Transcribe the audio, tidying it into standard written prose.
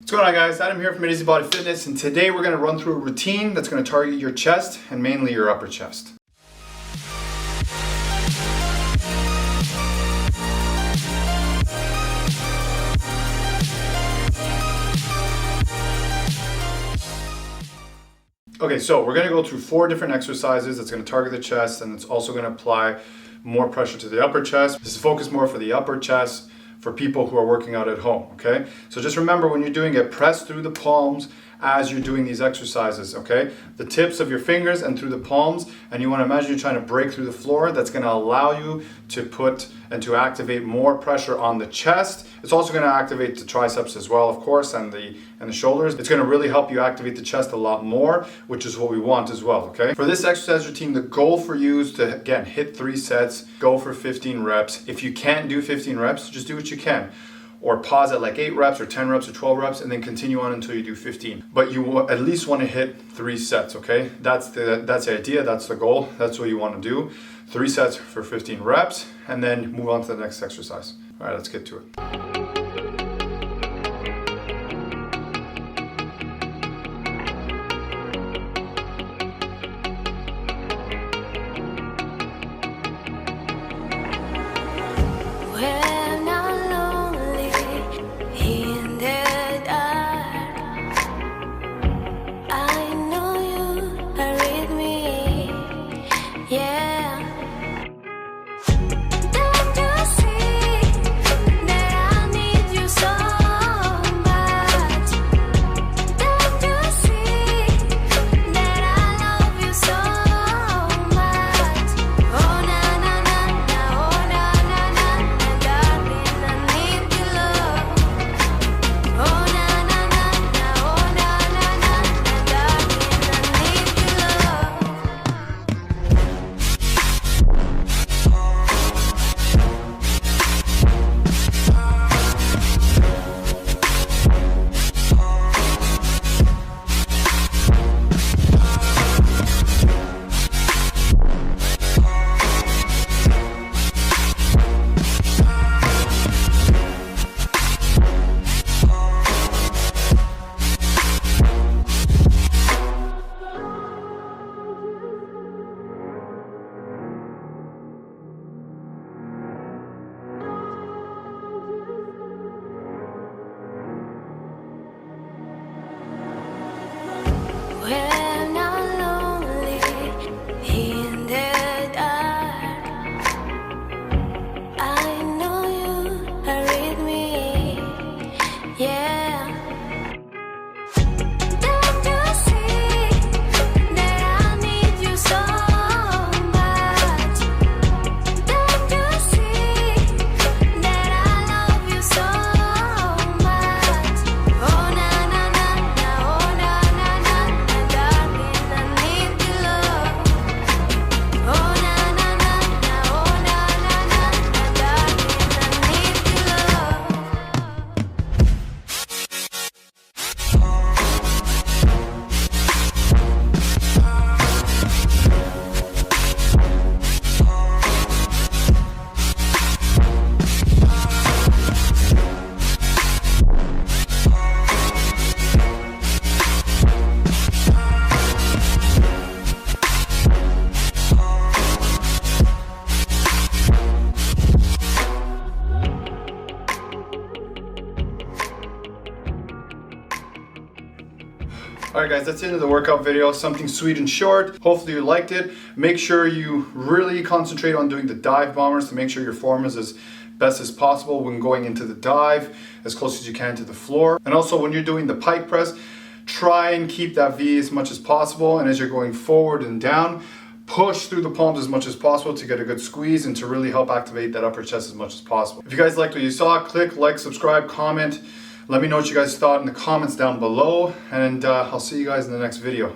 What's going on, guys? Adam here from AtoZbodyfitness, and today we're going to run through a routine that's going to target your chest and mainly your upper chest. Okay, so we're going to go through 4 different exercises that's going to target the chest, and it's also going to apply more pressure to the upper chest. This is focused more for the upper chest for people who are working out at home, okay? So just remember, when you're doing it, press through the palms as you're doing these exercises, okay? The tips of your fingers and through the palms, and you want to imagine you're trying to break through the floor. That's going to allow you to put and to activate more pressure on the chest. It's also going to activate the triceps as well, of course, and the shoulders. It's going to really help you activate the chest a lot more, which is what we want as well, okay? For this exercise routine, the goal for you is to, again, hit 3 sets, go for 15 reps. If you can't do 15 reps, just do what you can. Or pause at like 8 reps or 10 reps or 12 reps and then continue on until you do 15. But you at least want to hit 3 sets, okay? That's the idea, that's the goal, that's what you want to do. 3 sets for 15 reps and then move on to the next exercise. All right, let's get to it. Alright guys, that's the end of the workout video. Something sweet and short. Hopefully you liked it. Make sure you really concentrate on doing the dive bombers to make sure your form is as best as possible when going into the dive, as close as you can to the floor. And also when you're doing the pike press, try and keep that V as much as possible, and as you're going forward and down, push through the palms as much as possible to get a good squeeze and to really help activate that upper chest as much as possible. If you guys liked what you saw, click like, subscribe, comment. Let me know what you guys thought in the comments down below, and I'll see you guys in the next video.